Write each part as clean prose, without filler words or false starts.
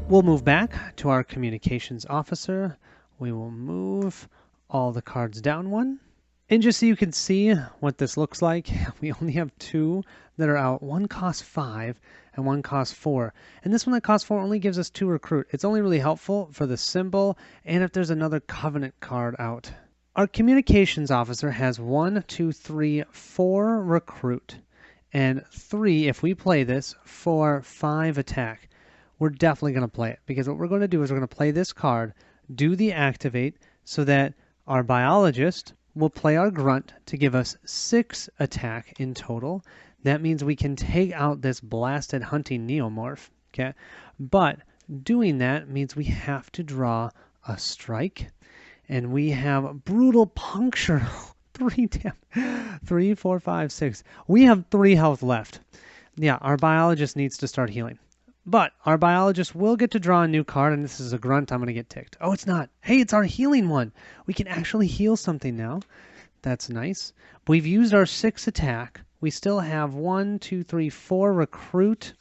We'll move back to our communications officer. We will move all the cards down one. And just so you can see what this looks like, we only have two that are out. One costs 5 and one costs 4. And this one that costs 4 only gives us 2 recruit. It's only really helpful for the symbol and if there's another covenant card out. Our communications officer has 1, 2, 3, 4 recruit. And 3, if we play this, 4, 5 attack. We're definitely going to play it because what we're going to do is we're going to play this card, do the activate, so that our biologist will play our grunt to give us 6 attack in total. That means we can take out this blasted hunting neomorph. Okay, but doing that means we have to draw a strike, and we have brutal puncture. 3, 4, 5, 6. We have 3 health left. Yeah, our biologist needs to start healing. But our biologist will get to draw a new card, and this is a grunt. I'm going to get ticked. Oh, it's not. Hey, it's our healing one. We can actually heal something now. That's nice. We've used our 6 attack. We still have 1, 2, 3, 4 recruit.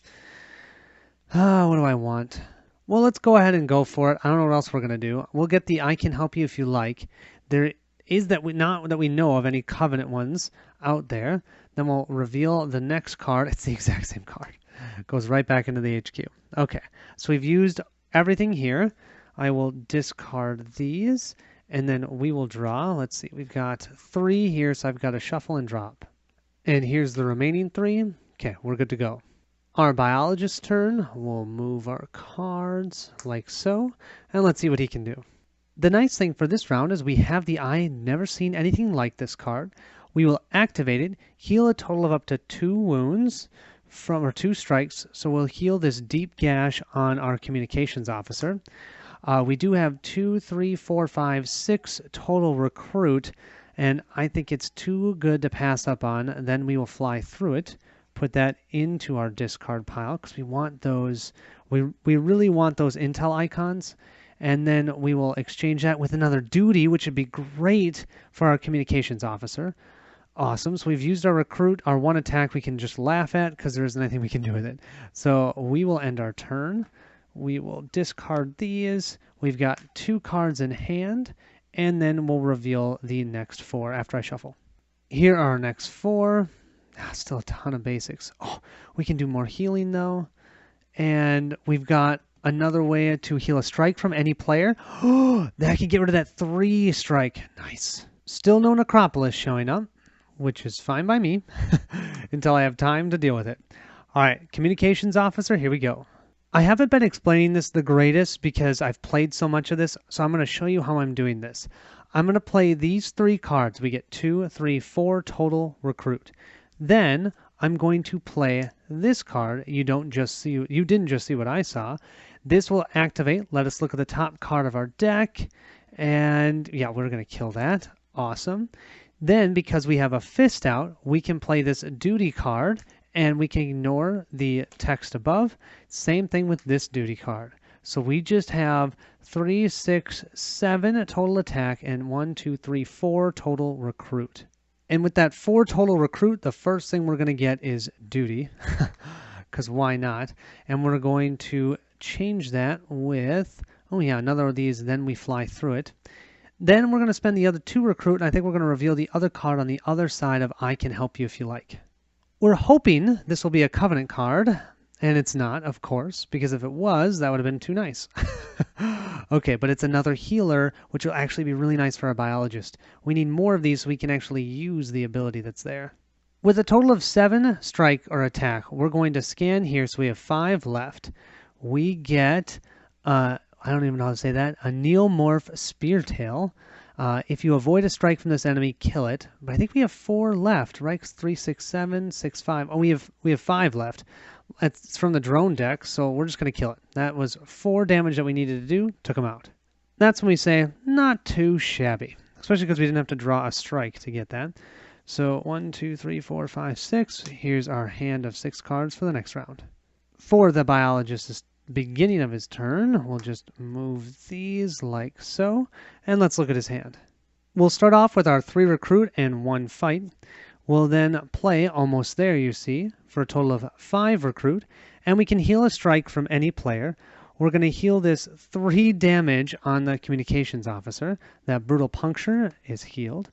What do I want? Well, let's go ahead and go for it. I don't know what else we're going to do. We'll get the I can help you if you like. There is not that we know of any covenant ones out there. Then we'll reveal the next card. It's the exact same card. Goes right back into the HQ. Okay, so we've used everything here. I will discard these, and then we will draw. Let's see, we've got 3 here, so I've got to shuffle and drop. And here's the remaining 3. Okay, we're good to go. Our biologist's turn. We'll move our cards like so, and let's see what he can do. The nice thing for this round is we have the eye. Never seen anything like this card. We will activate it, heal a total of up to 2 wounds, from our 2 strikes, so we'll heal this deep gash on our communications officer. We do have 2, 3, 4, 5, 6 total recruit, and I think it's too good to pass up on. Then we will fly through it, put that into our discard pile because we want those. We really want those intel icons, and then we will exchange that with another duty, which would be great for our communications officer. Awesome. So we've used our recruit. Our 1 attack we can just laugh at because there isn't anything we can do with it. So we will end our turn. We will discard these. We've got 2 cards in hand, and then we'll reveal the next 4 after I shuffle. Here are our next 4. Still a ton of basics. Oh, we can do more healing though. And we've got another way to heal a strike from any player. Oh, that can get rid of that 3 strike. Nice. Still no Necropolis showing up, which is fine by me until I have time to deal with it. All right, communications officer, here we go. I haven't been explaining this the greatest because I've played so much of this, so I'm going to show you how I'm doing this. I'm going to play these 3 cards. We get 2, 3, 4 total recruit. Then I'm going to play this card. You didn't just see what I saw. This will activate. Let us look at the top card of our deck. And yeah, we're going to kill that. Awesome. Then, because we have a fist out, we can play this duty card, and we can ignore the text above. Same thing with this duty card. So we just have 3, 6, 7 total attack, and 1, 2, 3, 4 total recruit. And with that 4 total recruit, the first thing we're going to get is duty, because why not? And we're going to change that with, oh yeah, another of these, then we fly through it. Then we're going to spend the other 2 recruit, and I think we're going to reveal the other card on the other side of I can help you if you like. We're hoping this will be a covenant card, and it's not, of course, because if it was, that would have been too nice. Okay, but it's another healer, which will actually be really nice for our biologist. We need more of these so we can actually use the ability that's there. With a total of 7 strike or attack, we're going to scan here, so we have 5 left. We get I don't even know how to say that, a Neomorph Speartail. If you avoid a strike from this enemy, kill it. But I think we have 4 left, right? 3, 6, 7, 6, 5. Oh, we have 5 left. It's from the drone deck, so we're just going to kill it. That was 4 damage that we needed to do. Took them out. That's when we say, not too shabby. Especially because we didn't have to draw a strike to get that. So 1, 2, 3, 4, 5, 6. Here's our hand of 6 cards for the next round. For the biologist's beginning of his turn, we'll just move these like so, and let's look at his hand. We'll start off with our 3 recruit and 1 fight. We'll then play almost there, you see, for a total of 5 recruit, and we can heal a strike from any player. We're going to heal this 3 damage on the communications officer. That brutal puncture is healed.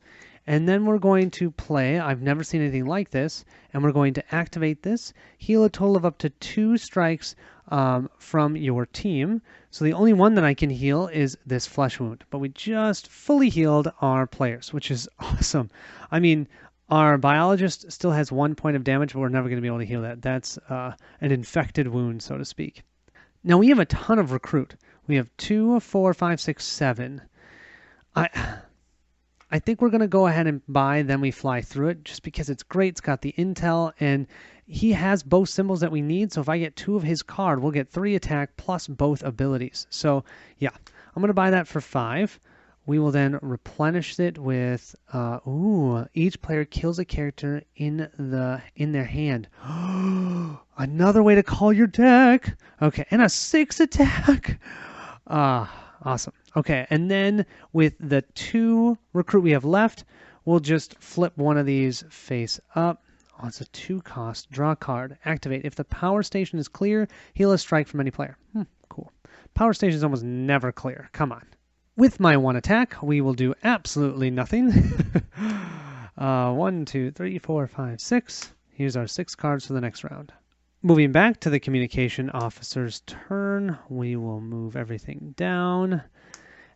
And then we're going to play, I've never seen anything like this, and we're going to activate this, heal a total of up to 2 strikes from your team. So the only one that I can heal is this flesh wound. But we just fully healed our players, which is awesome. I mean, our biologist still has 1 point of damage, but we're never going to be able to heal that. That's an infected wound, so to speak. Now we have a ton of recruit. We have 2, 4, 5, 6, 7. I think we're going to go ahead and buy Then We Fly Through It just because it's great. It's got the intel, and he has both symbols that we need. So if I get 2 of his card, we'll get 3 attack plus both abilities. So yeah, I'm going to buy that for 5. We will then replenish it with, each player kills a character in their hand. Another way to call your deck. Okay, and a 6 attack. Awesome. Okay, and then with the 2 recruit we have left, we'll just flip one of these face up. Oh, it's a 2 cost. Draw card. Activate. If the power station is clear, heal a strike from any player. Cool. Power station is almost never clear. Come on. With my 1 attack, we will do absolutely nothing. 1, 2, 3, 4, 5, 6. Here's our 6 cards for the next round. Moving back to the communication officer's turn, we will move everything down.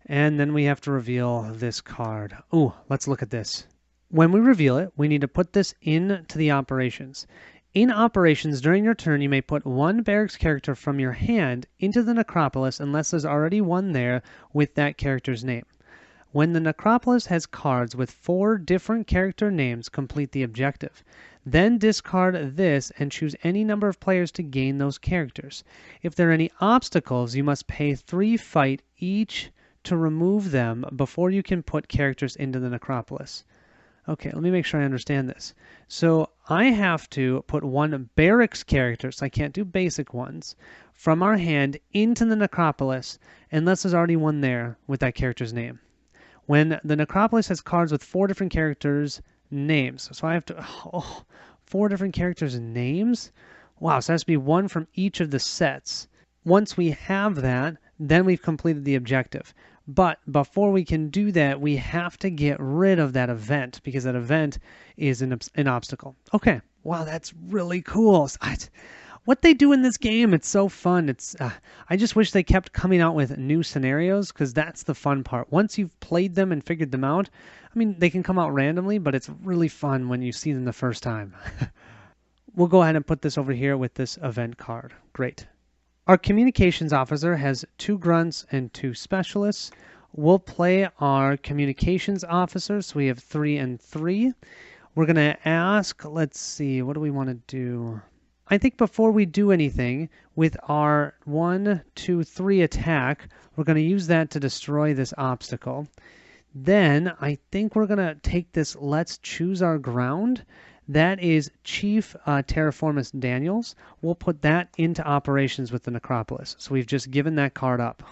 And then we have to reveal this card. Ooh, let's look at this. When we reveal it, we need to put this into the operations. In operations, during your turn, you may put 1 barracks character from your hand into the necropolis unless there's already one there with that character's name. When the necropolis has cards with 4 different character names, complete the objective. Then discard this and choose any number of players to gain those characters. If there are any obstacles, you must pay 3 fight each to remove them before you can put characters into the necropolis. Okay, let me make sure I understand this. So I have to put 1 barracks character, so I can't do basic ones, from our hand into the necropolis unless there's already one there with that character's name. When the necropolis has cards with 4 different characters' names, so I have to, 4 different characters' names? Wow, so it has to be 1 from each of the sets. Once we have that, then we've completed the objective. But before we can do that, we have to get rid of that event because that event is an obstacle. Okay, wow, that's really cool. What they do in this game, it's so fun. I just wish they kept coming out with new scenarios because that's the fun part. Once you've played them and figured them out, I mean, they can come out randomly, but it's really fun when you see them the first time. We'll go ahead and put this over here with this event card. Great. Our communications officer has 2 grunts and 2 specialists. We'll play our communications officer, so we have 3 and 3. We're going to ask, let's see, what do we want to do? I think before we do anything, with our 1, 2, 3 attack, we're going to use that to destroy this obstacle. Then I think we're going to take this Let's Choose Our Ground. That is Chief Terraformist Daniels. We'll put that into operations with the Necropolis. So we've just given that card up.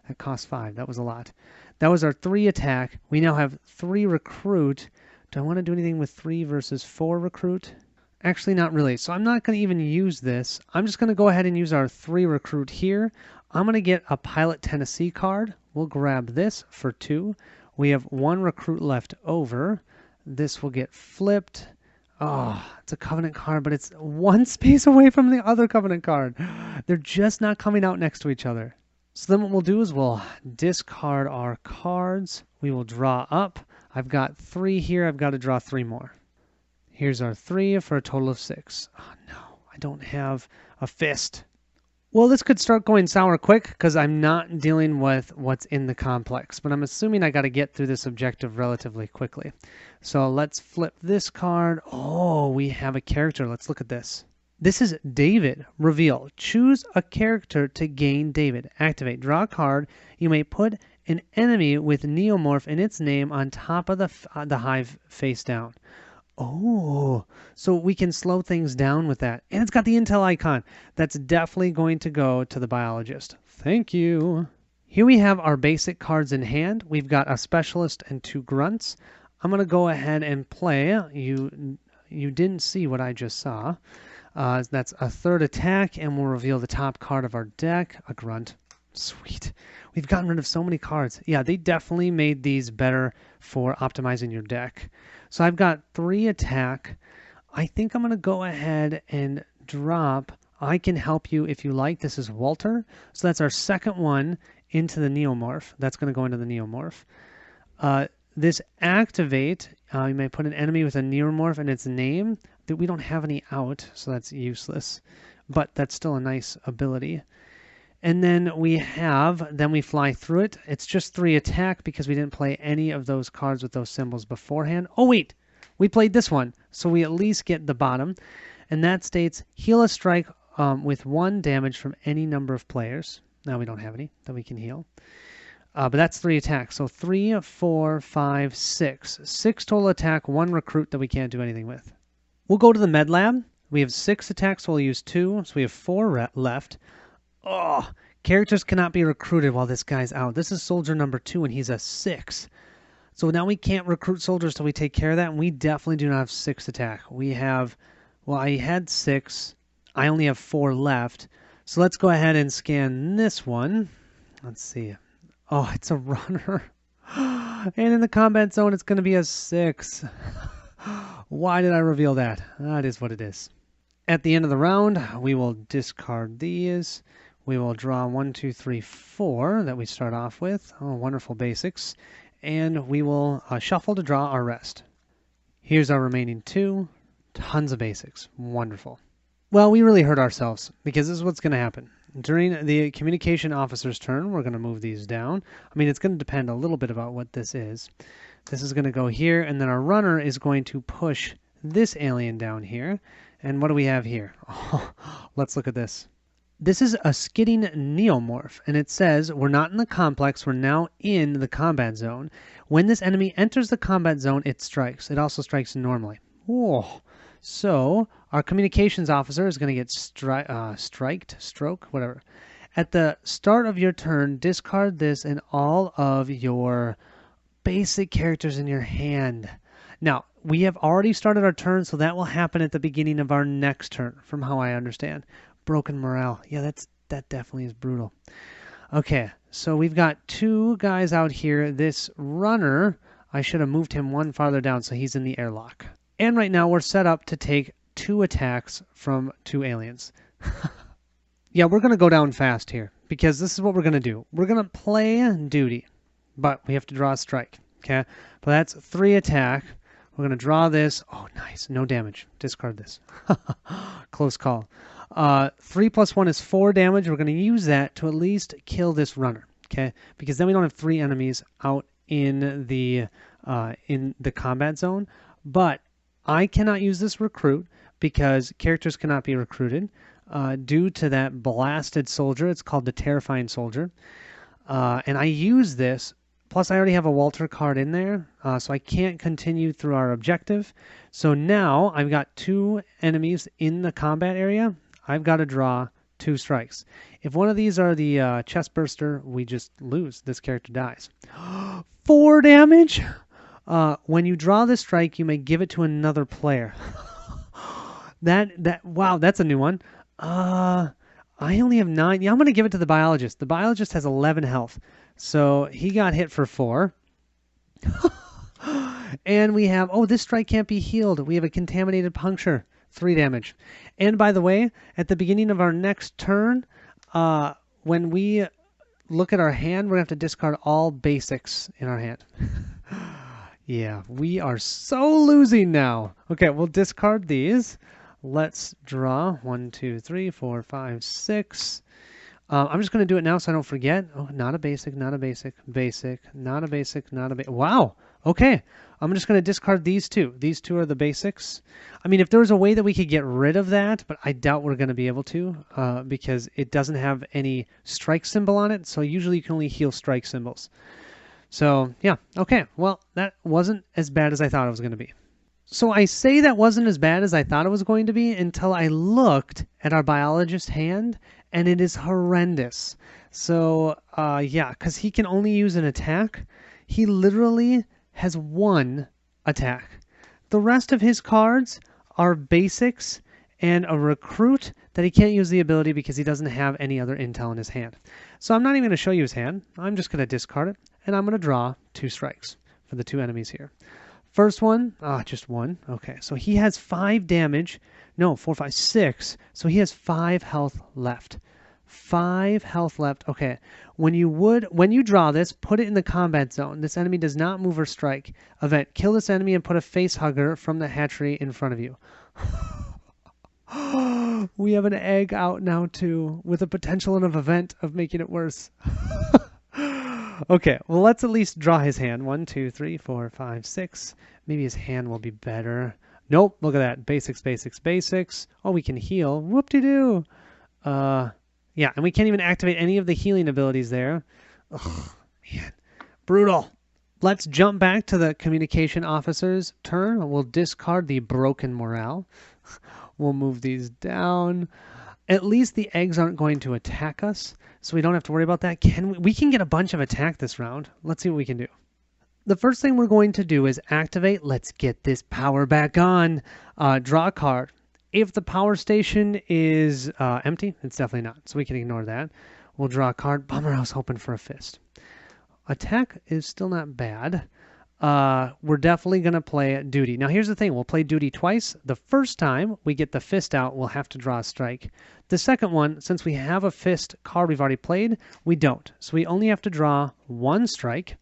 That cost 5. That was a lot. That was our 3 attack. We now have 3 recruit. Do I want to do anything with 3 versus 4 recruit? Actually, not really. So I'm not going to even use this. I'm just going to go ahead and use our 3 recruit here. I'm going to get a Pilot Tennessee card. We'll grab this for 2. We have 1 recruit left over. This will get flipped. Oh, it's a Covenant card, but it's 1 space away from the other Covenant card. They're just not coming out next to each other. So then what we'll do is we'll discard our cards. We will draw up. I've got 3 here. I've got to draw 3 more. Here's our 3 for a total of 6. Oh, no, I don't have a fist. Well, this could start going sour quick because I'm not dealing with what's in the complex, but I'm assuming I got to get through this objective relatively quickly. So let's flip this card. Oh, we have a character. Let's look at this. This is David. Reveal. Choose a character to gain David. Activate. Draw a card. You may put an enemy with Neomorph in its name on top of the hive face down. Oh, so we can slow things down with that. And it's got the Intel icon. That's definitely going to go to the biologist. Thank you. Here we have our basic cards in hand. We've got a specialist and 2 grunts. I'm going to go ahead and play. You didn't see what I just saw. That's a third attack, and we'll reveal the top card of our deck, a grunt. Sweet. We've gotten rid of so many cards. Yeah, they definitely made these better for optimizing your deck. So I've got 3 attack. I think I'm going to go ahead and drop I Can Help You If You Like. This is Walter. So that's our second one into the Neomorph. That's going to go into the Neomorph. This Activate, you may put an enemy with a Neomorph and its name. That we don't have any out, so that's useless. But that's still a nice ability. And then we fly through it. It's just 3 attack because we didn't play any of those cards with those symbols beforehand. Oh, wait. We played this one, so we at least get the bottom. And that states, heal a strike with 1 damage from any number of players. Now we don't have any that we can heal. But that's 3 attacks. So 3, 4, 5, 6. 6 total attack, 1 recruit that we can't do anything with. We'll go to the Med Lab. We have 6 attacks, so we'll use 2. So we have 4 left. Oh, characters cannot be recruited while this guy's out. This is soldier number 2, and he's a 6. So now we can't recruit soldiers till we take care of that, and we definitely do not have 6 attack. We have, well, I had 6. I only have 4 left. So let's go ahead and scan this one. Let's see. Oh, it's a runner. And in the combat zone, it's going to be a 6. Why did I reveal that? That is what it is. At the end of the round, we will discard these. We will draw 1, 2, 3, 4 that we start off with. Oh, wonderful basics. And we will shuffle to draw our rest. Here's our remaining 2. Tons of basics. Wonderful. Well, we really hurt ourselves because this is what's going to happen. During the communication officer's turn, we're going to move these down. I mean, it's going to depend a little bit about what this is. This is going to go here, and then our runner is going to push this alien down here. And what do we have here? Oh, let's look at this. This is a skidding neomorph, and it says, we're not in the complex, we're now in the combat zone. When this enemy enters the combat zone, it strikes. It also strikes normally. Whoa. So, our communications officer is going to get whatever. At the start of your turn, discard this and all of your basic characters in your hand. Now, we have already started our turn, so that will happen at the beginning of our next turn, from how I understand. Broken morale. Yeah, that definitely is brutal. Okay, so we've got 2 guys out here. This runner, I should have moved him 1 farther down, so he's in the airlock. And right now, we're set up to take 2 attacks from 2 aliens. Yeah, we're going to go down fast here, because this is what we're going to do. We're going to play duty, but we have to draw a strike. Okay, but that's 3 attack. We're going to draw this. Oh, nice. No damage. Discard this. Close call. 3 plus 1 is 4 damage. We're going to use that to at least kill this runner. Okay, because then we don't have 3 enemies out in the combat zone. But I cannot use this recruit because characters cannot be recruited due to that blasted soldier. It's called the Terrifying Soldier. And I use this. Plus, I already have a Walter card in there, so I can't continue through our objective. So now I've got 2 enemies in the combat area. I've got to draw 2 strikes. If one of these are the chest burster, we just lose. This character dies. 4 damage? When you draw this strike, you may give it to another player. Wow, that's a new one. I only have 9. Yeah, I'm going to give it to the biologist. The biologist has 11 health. So he got hit for 4. And we have, oh, this strike can't be healed. We have a contaminated puncture. 3 damage. And by the way, at the beginning of our next turn, when we look at our hand, we're going to have to discard all basics in our hand. Yeah, we are so losing now. Okay, we'll discard these. Let's draw 1, 2, 3, 4, 5, 6. I'm just going to do it now so I don't forget. Oh, not a basic, not a basic, basic, not a basic, not a basic. Wow. Okay. I'm just going to discard these 2. These 2 are the basics. I mean, if there was a way that we could get rid of that, but I doubt we're going to be able to because it doesn't have any strike symbol on it. So usually you can only heal strike symbols. So, yeah. Okay. Well, that wasn't as bad as I thought it was going to be. So I say that wasn't as bad as I thought it was going to be until I looked at our biologist's hand, and it is horrendous. So, yeah, because he can only use an attack. He literally has 1 attack. The rest of his cards are basics and a recruit that he can't use the ability because he doesn't have any other intel in his hand. So I'm not even going to show you his hand. I'm just going to discard it, and I'm going to draw 2 strikes for the 2 enemies here. First one, just 1. Okay, so he has 5 damage. No, 4, 5, 6. So he has 5 health left. 5 health left. Okay, when you draw this, put it in the combat zone. This enemy does not move or strike. Event, kill this enemy and put a face hugger from the hatchery in front of you. We have an egg out now too, with a potential and an event of making it worse. Okay, well, let's at least draw his hand. 1, 2, 3, 4, 5, 6. Maybe his hand will be better. Nope, look at that. Basics, basics, basics. Oh, we can heal. Whoop-de-doo. Yeah, and we can't even activate any of the healing abilities there. Ugh, man. Brutal. Let's jump back to the communication officer's turn. We'll discard the broken morale. We'll move these down. At least the eggs aren't going to attack us, so we don't have to worry about that. We can get a bunch of attack this round. Let's see what we can do. The first thing we're going to do is activate. Let's get this power back on. Draw a card. If the power station is empty, it's definitely not, so we can ignore that. We'll draw a card. Bummer, I was hoping for a fist. Attack is still not bad. We're definitely going to play duty. Now, here's the thing. We'll play duty twice. The first time we get the fist out, we'll have to draw a strike. The second one, since we have a fist card we've already played, we don't. So we only have to draw 1 strike,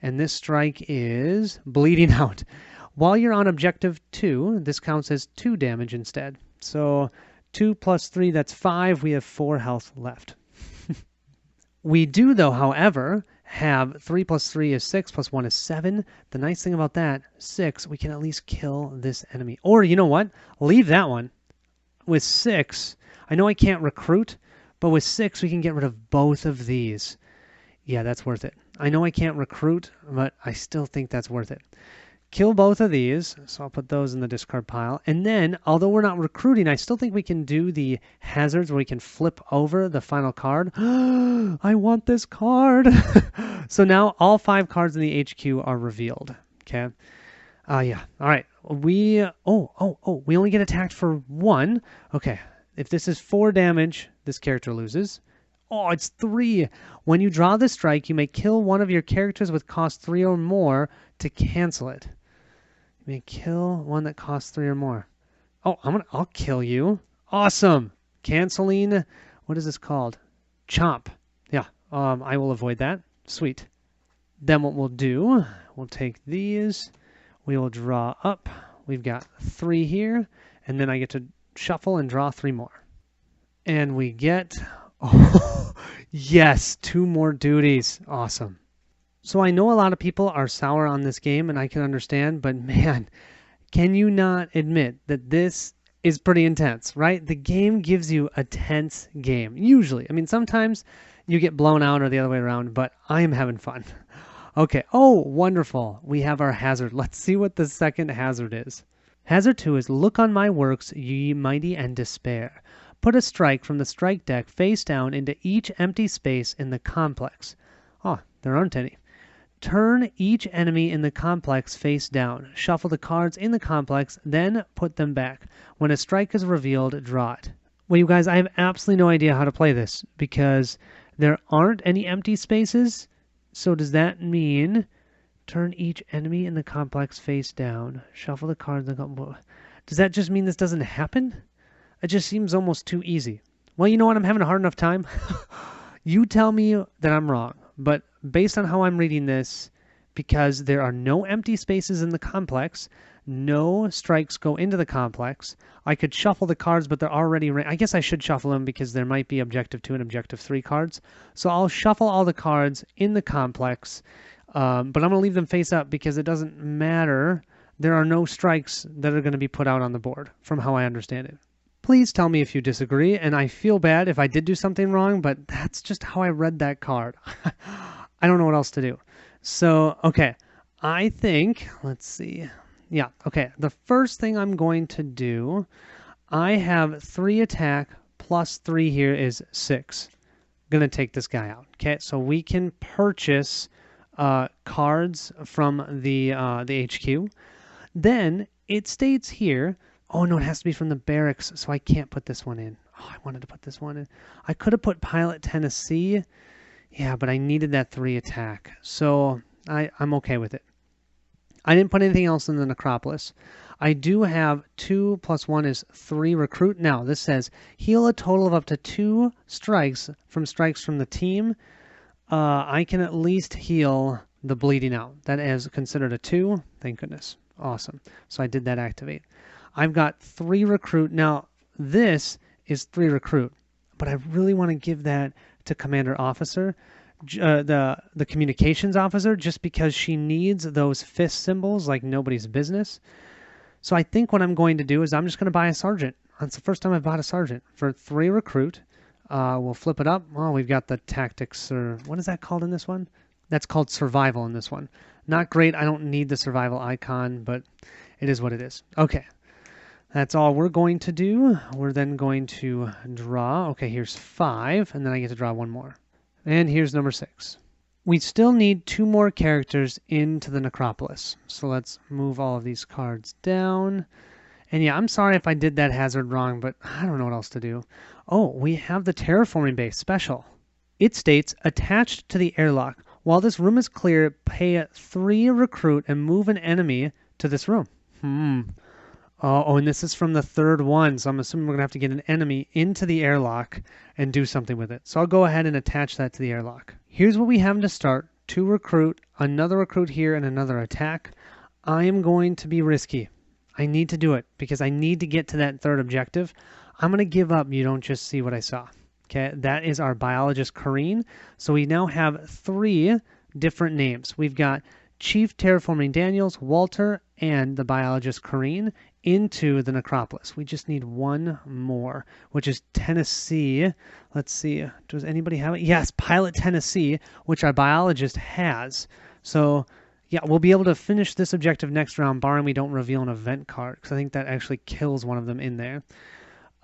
and this strike is bleeding out. While you're on objective 2, this counts as 2 damage instead. So 2 plus 3, that's 5. We have 4 health left. We do, though, however, have 3 plus 3 is 6, plus 1 is 7. The nice thing about that, 6, we can at least kill this enemy. Or, you know what? Leave that one. With 6, I know I can't recruit, but with 6, we can get rid of both of these. Yeah, that's worth it. I know I can't recruit, but I still think that's worth it. Kill both of these, so I'll put those in the discard pile. And then, although we're not recruiting, I still think we can do the hazards where we can flip over the final card. I want this card! So now all 5 cards in the HQ are revealed. Okay? Yeah. All right. We only get attacked for 1. Okay. If this is 4 damage, this character loses. Oh, it's 3. When you draw the strike, you may kill one of your characters with cost 3 or more to cancel it. You may kill one that costs 3 or more. Oh, I'll kill you. Awesome. Canceling. What is this called? Chomp. Yeah. I will avoid that. Sweet. Then what we'll do, we'll take these. We will draw up. We've got 3 here, and then I get to shuffle and draw 3 more. And we get, oh, yes, 2 more duties. Awesome. So I know a lot of people are sour on this game, and I can understand, but man, can you not admit that this is pretty intense, right? The game gives you a tense game, usually. I mean, sometimes you get blown out or the other way around, but I am having fun. Okay, oh, wonderful. We have our hazard. Let's see what the second hazard is. Hazard 2 is, look on my works, ye mighty, and despair. Put a strike from the strike deck face down into each empty space in the complex. Oh, there aren't any. Turn each enemy in the complex face down. Shuffle the cards in the complex, then put them back. When a strike is revealed, draw it. Well, you guys, I have absolutely no idea how to play this because there aren't any empty spaces. So does that mean turn each enemy in the complex face down? Shuffle the cards. Does that just mean this doesn't happen? It just seems almost too easy. Well, you know what? I'm having a hard enough time. You tell me that I'm wrong. But based on how I'm reading this, because there are no empty spaces in the complex, no strikes go into the complex, I could shuffle the cards, but they're already... I guess I should shuffle them because there might be Objective 2 and Objective 3 cards. So I'll shuffle all the cards in the complex, but I'm going to leave them face up because it doesn't matter. There are no strikes that are going to be put out on the board, from how I understand it. Please tell me if you disagree, and I feel bad if I did do something wrong, but that's just how I read that card. I don't know what else to do. So, okay, I think, let's see. Yeah, okay, the first thing I'm going to do, I have 3 attack plus 3 here is 6. I'm going to take this guy out, okay? So we can purchase cards from the HQ. Then it states here, Oh, no, it has to be from the barracks, so I can't put this one in. Oh, I wanted to put this one in. I could have put Pilot Tennessee. Yeah, but I needed that 3 attack, so I'm okay with it. I didn't put anything else in the necropolis. I do have 2 plus 1 is 3 recruit. Now, this says heal a total of up to 2 strikes from the team. I can at least heal the bleeding out. That is considered a 2. Thank goodness. Awesome. So I did that activate. I've got 3 recruit. Now, this is 3 recruit, but I really want to give that to Commander Officer, the communications officer, just because she needs those fist symbols like nobody's business. So I think what I'm going to do is I'm just going to buy a sergeant. That's the first time I've bought a sergeant for 3 recruit. We'll flip it up. Oh, we've got the tactics, or what is that called in this one? That's called survival in this one. Not great. I don't need the survival icon, but it is what it is. Okay. That's all we're going to do. We're then going to draw. Okay, here's 5, and then I get to draw 1 more. And here's number 6. We still need 2 more characters into the necropolis. So let's move all of these cards down. And yeah, I'm sorry if I did that hazard wrong, but I don't know what else to do. Oh, we have the terraforming base special. It states, attached to the airlock. While this room is clear, pay 3 recruit and move an enemy to this room. Oh, and this is from the 3rd one, so I'm assuming we're going to have to get an enemy into the airlock and do something with it. So I'll go ahead and attach that to the airlock. Here's what we have to start. 2 recruit, another recruit here, and another attack. I am going to be risky. I need to do it because I need to get to that 3rd objective. I'm going to give up. You don't just see what I saw. Okay, that is our biologist, Corinne. So we now have 3 different names. We've got Chief Terraforming Daniels, Walter, and the biologist, Corinne, into the necropolis. We just need 1 more, which is Tennessee. Let's see. Does anybody have it? Yes, Pilot Tennessee, which our biologist has. So yeah, we'll be able to finish this objective next round, barring we don't reveal an event card, because I think that actually kills one of them in there.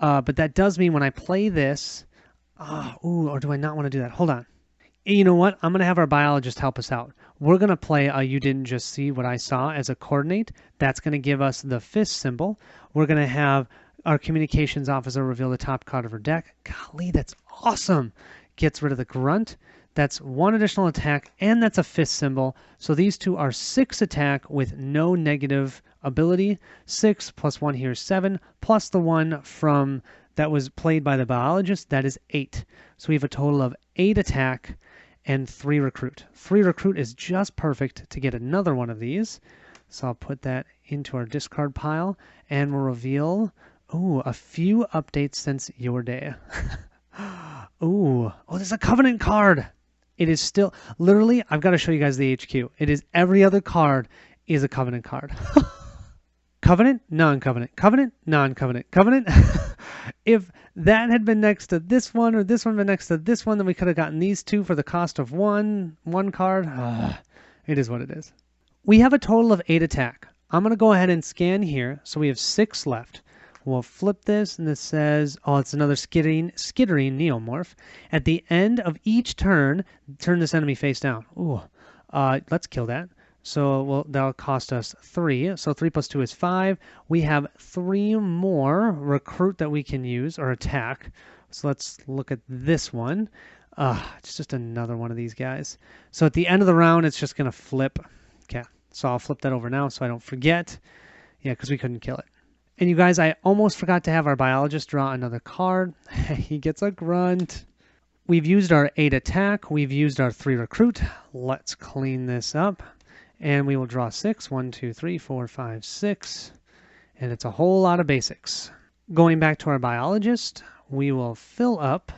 But that does mean when I play this... or do I not want to do that? Hold on. You know what? I'm going to have our biologist help us out. We're going to play You Didn't Just See What I Saw as a coordinate. That's going to give us the fist symbol. We're going to have our communications officer reveal the top card of her deck. Golly, that's awesome. Gets rid of the grunt. That's 1 additional attack, and that's a fist symbol. So these 2 are 6 attack with no negative ability. 6 plus 1 here is 7, plus the 1 from that was played by the biologist. That is 8. So we have a total of 8 attack and 3 recruit. 3 recruit is just perfect to get another one of these. So I'll put that into our discard pile, and we'll reveal, a few updates since your day. There's a Covenant card. It is still, literally, I've got to show you guys the HQ. It is every other card is a Covenant card. Covenant, non-Covenant, Covenant, non-Covenant, Covenant. If that had been next to this one, or this one been next to this one, then we could have gotten these 2 for the cost of one card. It is what it is. We have a total of 8 attack. I'm going to go ahead and scan here, so we have 6 left. We'll flip this, and this says, it's another skittering neomorph. At the end of each turn this enemy face down. Let's kill that. So that'll cost us 3. So 3 plus 2 is 5. We have 3 more recruit that we can use, or attack. So let's look at this one. It's just another one of these guys. So at the end of the round, it's just going to flip. Okay, so I'll flip that over now so I don't forget. Yeah, because we couldn't kill it. And you guys, I almost forgot to have our biologist draw another card. He gets a grunt. We've used our 8 attack. We've used our 3 recruit. Let's clean this up. And we will draw 6. 1, 2, 3, 4, 5, 6. And it's a whole lot of basics. Going back to our biologist, we will fill up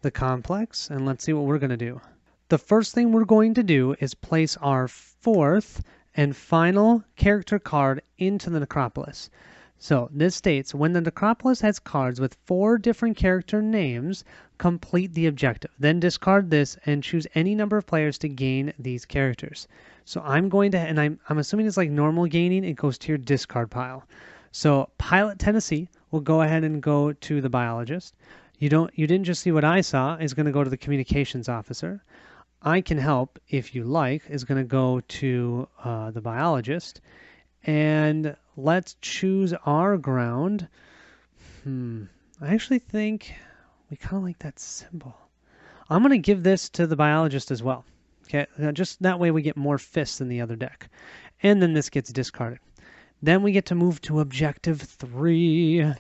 the complex, and let's see what we're going to do. The first thing we're going to do is place our 4th and final character card into the necropolis. So this states, when the necropolis has cards with 4 different character names, complete the objective. Then discard this and choose any number of players to gain these characters. So I'm going to, and I'm assuming it's like normal gaining, it goes to your discard pile. So Pilot Tennessee will go ahead and go to the biologist. You didn't just see what I saw, is going to go to the communications officer. I Can Help, if you like, is going to go to the biologist. And Let's choose our ground. I actually think we kind of like that symbol. I'm going to give this to the biologist as well. Okay, now just that way we get more fists in the other deck. And then this gets discarded. Then we get to move to objective 3.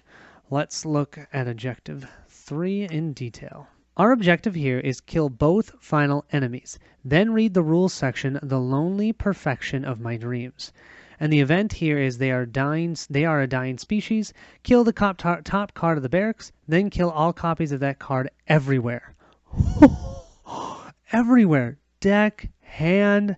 Let's look at objective 3 in detail. Our objective here is kill both final enemies. Then read the rules section, The Lonely Perfection of My Dreams. And the event here is they are a dying species. Kill the top card of the barracks, then kill all copies of that card everywhere. Everywhere. Deck, hand.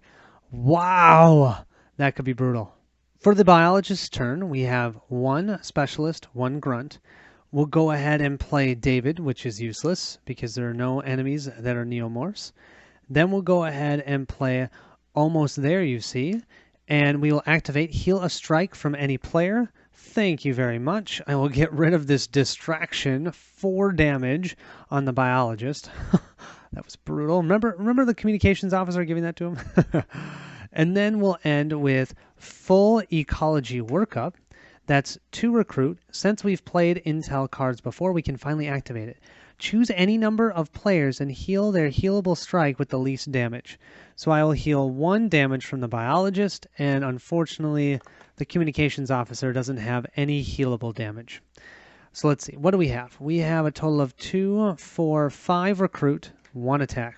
Wow. That could be brutal. For the biologist's turn, we have 1 specialist, 1 grunt. We'll go ahead and play David, which is useless because there are no enemies that are neomorphs. Then we'll go ahead and play Almost There, you see. And we will activate Heal a Strike from any player. Thank you very much. I will get rid of this distraction, 4 damage on the biologist. That was brutal. Remember the communications officer giving that to him? And then we'll end with Full Ecology Workup. That's 2 recruit. Since we've played intel cards before, we can finally activate it. Choose any number of players and heal their healable strike with the least damage. So I will heal 1 damage from the biologist, and unfortunately, the communications officer doesn't have any healable damage. So let's see. What do we have? We have a total of 2, 4, 5 recruit, 1 attack.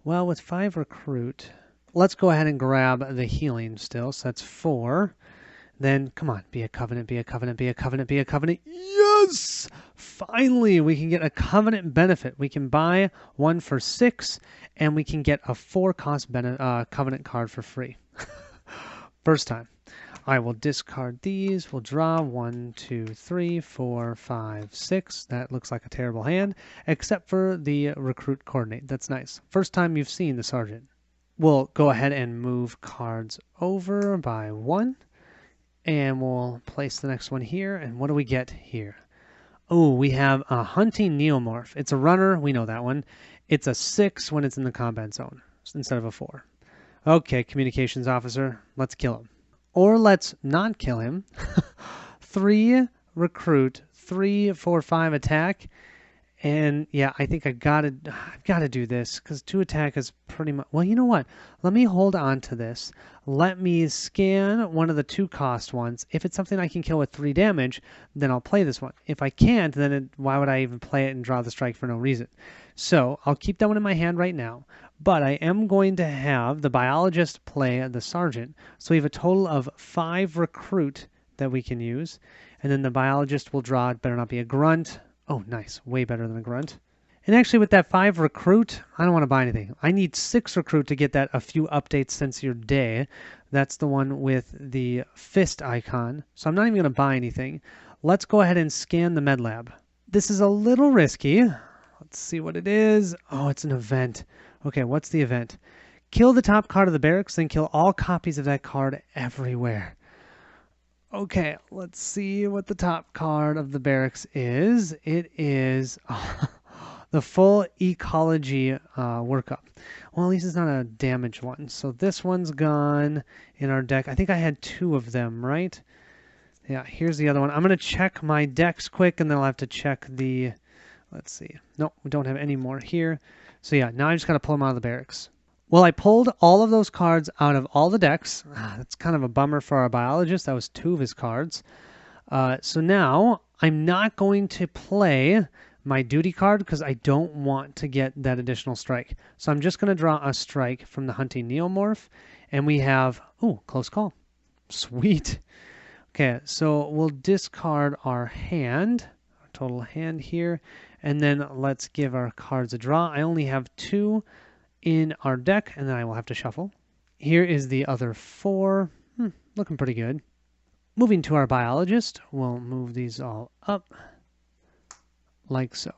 Well, with 5 recruit, let's go ahead and grab the healing still. So that's 4. Then, come on, be a covenant, be a covenant, be a covenant, be a covenant. Yes! Finally, we can get a covenant benefit. We can buy 1 for 6, and we can get a 4-cost covenant card for free. First time. I will discard these. We'll draw 1, 2, 3, 4, 5, 6. That looks like a terrible hand, except for the recruit coordinate. That's nice. First time you've seen the sergeant. We'll go ahead and move cards over by 1. And we'll place the next one here. And what do we get here? Oh, we have a hunting neomorph. It's a runner. We know that one. It's a 6 when it's in the combat zone instead of a 4. Okay, communications officer. Let's kill him. Or let's not kill him. 3 recruit, 3, 4, 5 attack. And yeah, I think I've got to do this because 2 attack is pretty much. Well, you know what? Let me hold on to this. Let me scan one of the 2-cost ones. If it's something I can kill with 3 damage, then I'll play this one. If I can't, then why would I even play it and draw the strike for no reason? So I'll keep that one in my hand right now. But I am going to have the biologist play the sergeant. So we have a total of 5 recruit that we can use, and then the biologist will draw. It better not be a grunt. Oh, nice. Way better than a grunt. And actually, with that 5 recruit, I don't want to buy anything. I need 6 recruit to get that a few updates since your day. That's the one with the fist icon. So I'm not even going to buy anything. Let's go ahead and scan the med lab. This is a little risky. Let's see what it is. Oh, it's an event. Okay, what's the event? Kill the top card of the barracks, then kill all copies of that card everywhere. Okay, let's see what the top card of the barracks is. It is the full ecology workup. Well, at least it's not a damaged one. So this one's gone in our deck. I think I had 2 of them, right? Yeah, here's the other one. I'm going to check my decks quick, and then I'll have to check the... Let's see. No, we don't have any more here. So yeah, now I just got to pull them out of the barracks. Well, I pulled all of those cards out of all the decks. That's kind of a bummer for our biologist. That was 2 of his cards. So now I'm not going to play my duty card because I don't want to get that additional strike. So I'm just going to draw a strike from the hunting neomorph. And we have, oh, close call. Sweet. Okay, so we'll discard our hand, our total hand here. And then let's give our cards a draw. I only have 2 in our deck, and then I will have to shuffle. Here is the other 4. Looking pretty good. Moving to our biologist, we'll move these all up like so.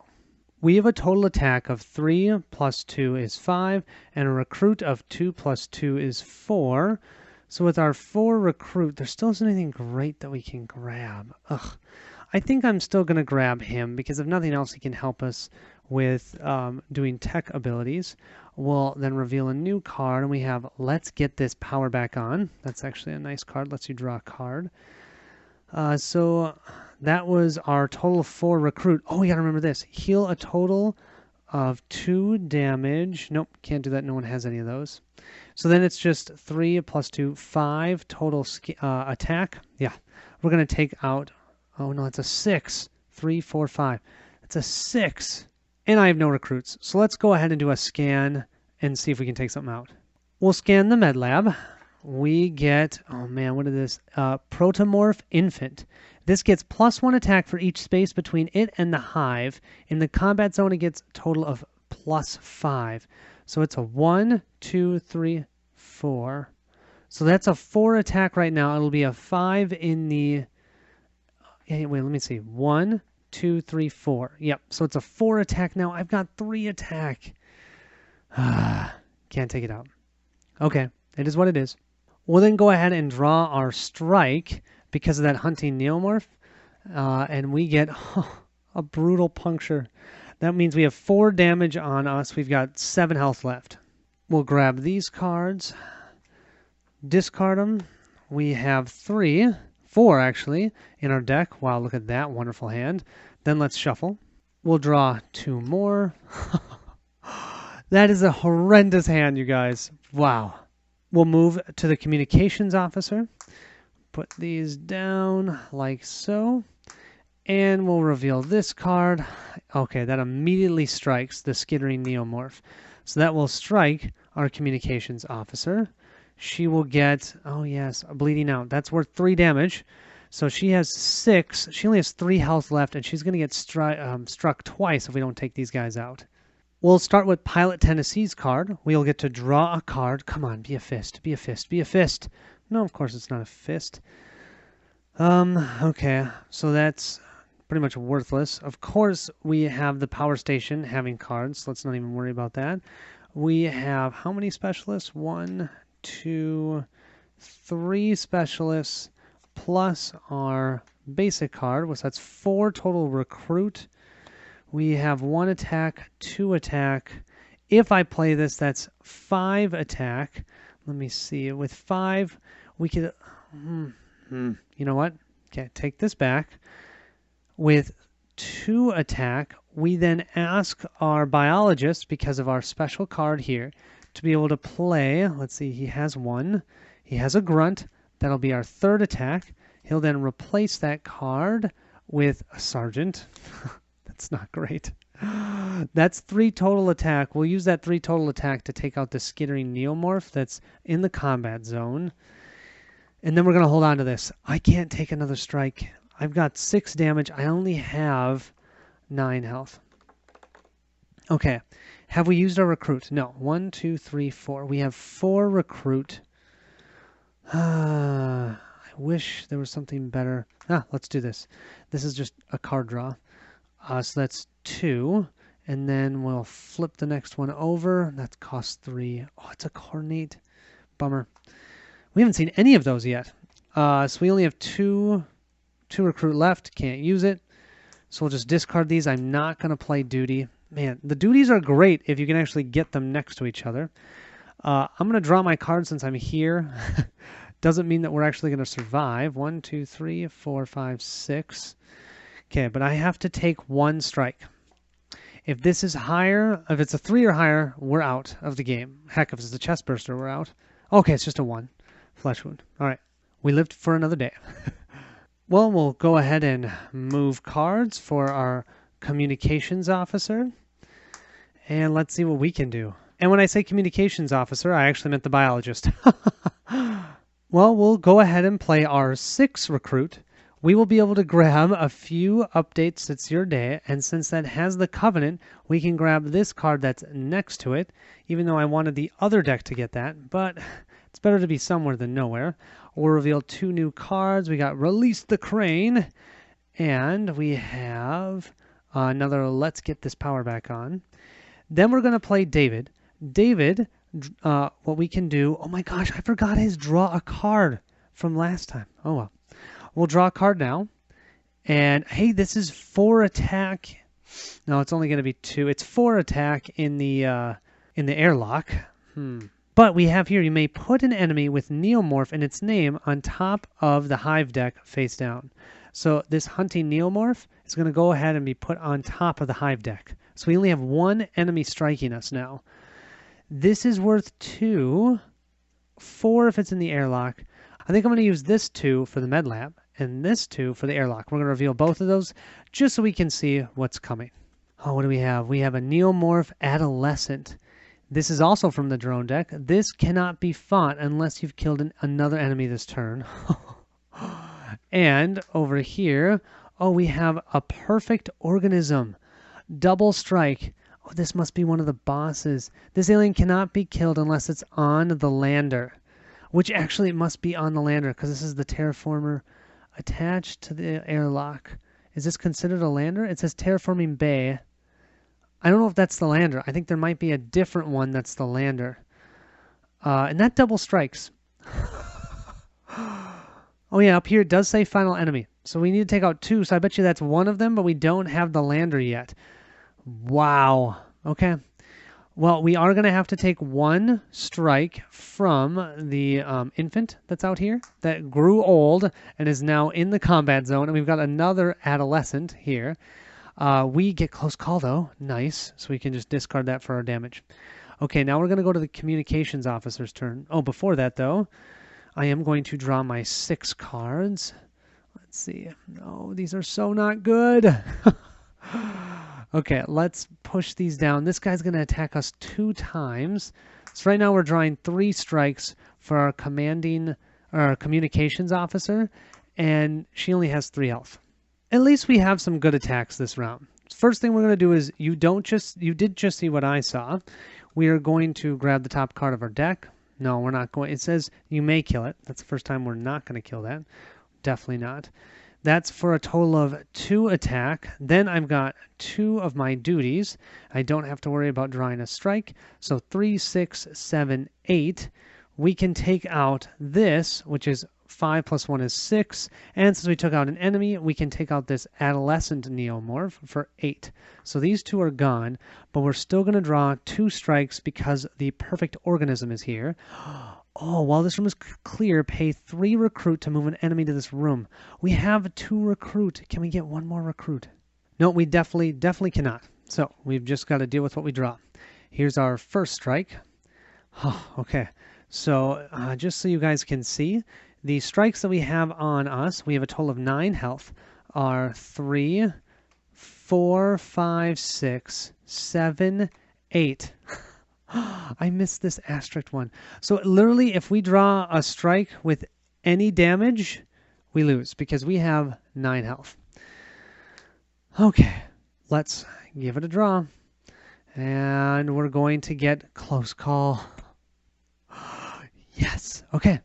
We have a total attack of 3 plus 2 is 5, and a recruit of 2 plus 2 is 4. So with our 4 recruit, there still isn't anything great that we can grab. Ugh. I think I'm still going to grab him because if nothing else, he can help us with doing tech abilities. We'll then reveal a new card, and we have Let's Get This Power Back On. That's actually a nice card. Lets you draw a card. So that was our total for recruit. Oh, we got to remember this. Heal a total of 2 damage. Nope, can't do that. No one has any of those. So then it's just 3 plus 2, 5 total attack. Yeah, we're going to take out, oh no, it's a 6. 3, 4, 5. It's a 6. And I have no recruits. So let's go ahead and do a scan and see if we can take something out. We'll scan the med lab. We get, oh man, what is this? Protomorph Infant. This gets +1 attack for each space between it and the hive. In the combat zone, it gets a total of +5. So it's a 1, 2, 3, 4. So that's a 4 attack right now. It'll be a 5 in the... Wait, let me see. 1, 2, 3, 4. Yep, so it's a 4 attack now. I've got 3 attack. Can't take it out. Okay, it is what it is. We'll then go ahead and draw our strike because of that hunting neomorph. And we get a brutal puncture. That means we have 4 damage on us. We've got 7 health left. We'll grab these cards, discard them. We have 4 actually, in our deck. Wow, look at that wonderful hand. Then let's shuffle. We'll draw 2 more. That is a horrendous hand, you guys. Wow. We'll move to the communications officer. Put these down like so. And we'll reveal this card. Okay, that immediately strikes the skittering neomorph. So that will strike our communications officer. She will get, oh yes, a bleeding out. That's worth 3 damage. So she has 6. She only has 3 health left, and she's going to get struck twice if we don't take these guys out. We'll start with Pilot Tennessee's card. We'll get to draw a card. Come on, be a fist, be a fist, be a fist. No, of course it's not a fist. Okay, so that's pretty much worthless. Of course, we have the power station having cards. Let's not even worry about that. We have how many specialists? 1, 2, 3 specialists plus our basic card, which that's 4 total recruit. We have 1 attack, 2 attack. If I play this, that's 5 attack. Let me see. With 5, we could... You know what? Okay, take this back. With 2 attack, we then ask our biologist, because of our special card here, to be able to play. Let's see, he has 1. He has a grunt. That'll be our 3rd attack. He'll then replace that card with a sergeant. That's not great. That's 3 total attack. We'll use that 3 total attack to take out the skittering neomorph that's in the combat zone. And then we're going to hold on to this. I can't take another strike. I've got 6 damage. I only have 9 health. Okay. Have we used our recruit? No. 1, 2, 3, 4. We have 4 recruit. I wish there was something better. Let's do this. This is just a card draw. So that's 2. And then we'll flip the next one over. That costs 3. Oh, it's a coordinate. Bummer. We haven't seen any of those yet. So we only have 2 recruit left. Can't use it. So we'll just discard these. I'm not going to play duty. Man, the duties are great if you can actually get them next to each other. I'm going to draw my card since I'm here. Doesn't mean that we're actually going to survive. 1, 2, 3, 4, 5, 6. Okay, but I have to take 1 strike. If this is higher, if it's a 3 or higher, we're out of the game. Heck, if it's a chest burster, we're out. Okay, it's just a 1. Flesh wound. All right, we lived for another day. Well, we'll go ahead and move cards for our communications officer. And let's see what we can do. And when I say communications officer, I actually meant the biologist. Well, we'll go ahead and play our 6 recruit. We will be able to grab a few updates. It's your day. And since that has the Covenant, we can grab this card that's next to it, even though I wanted the other deck to get that. But it's better to be somewhere than nowhere. We'll reveal 2 new cards. We got Release the Crane. And we have another Let's Get This Power Back On. Then we're going to play David. David, what we can do... Oh my gosh, I forgot his draw a card from last time. Oh well. We'll draw a card now. And hey, this is 4 attack. No, it's only going to be 2. It's 4 attack in the airlock. But we have here, you may put an enemy with Neomorph and its name on top of the hive deck face down. So this hunting Neomorph is going to go ahead and be put on top of the hive deck. So we only have one enemy striking us now. This is worth 2, 4 if it's in the airlock. I think I'm going to use this 2 for the med lab and this 2 for the airlock. We're going to reveal both of those just so we can see what's coming. Oh, what do we have? We have a Neomorph Adolescent. This is also from the drone deck. This cannot be fought unless you've killed another enemy this turn. And over here, oh, we have a Perfect Organism. Double strike. Oh, this must be one of the bosses. This alien cannot be killed unless it's on the lander. Which actually it must be on the lander because this is the terraformer attached to the airlock. Is this considered a lander? It says terraforming bay. I don't know if that's the lander. I think there might be a different one that's the lander. And that double strikes. Oh yeah, up here it does say final enemy. So we need to take out 2. So I bet you that's one of them, but we don't have the lander yet. Wow. Okay. Well, we are going to have to take 1 strike from the infant that's out here that grew old and is now in the combat zone. And we've got another adolescent here. We get close call, though. Nice. So we can just discard that for our damage. Okay, now we're going to go to the communications officer's turn. Oh, before that, though, I am going to draw my 6 cards. Let's see. No, these are so not good. Okay, let's push these down. This guy's going to attack us 2 times. So right now we're drawing 3 strikes for our communications officer, and she only has 3 health. At least we have some good attacks this round. First thing we're going to do is you did just see what I saw. We are going to grab the top card of our deck. No, we're not going. It says you may kill it. That's the first time we're not going to kill that. Definitely not. That's for a total of 2 attack. Then I've got 2 of my duties. I don't have to worry about drawing a strike. So 3, 6, 7, 8. We can take out this, which is 5 plus 1 is 6. And since we took out an enemy, we can take out this adolescent Neomorph for 8. So these 2 are gone, but we're still going to draw 2 strikes because the Perfect Organism is here. Oh, while this room is clear, pay 3 recruit to move an enemy to this room. We have 2 recruit. Can we get 1 more recruit? No, we definitely cannot. So we've just got to deal with what we draw. Here's our first strike. Oh, okay. So just so you guys can see, the strikes that we have on us, we have a total of 9 health, are 3, 4, 5, 6, 7, 8. I missed this asterisk one. So literally, if we draw a strike with any damage, we lose because we have 9 health. Okay, let's give it a draw. And we're going to get close call. Yes. Okay.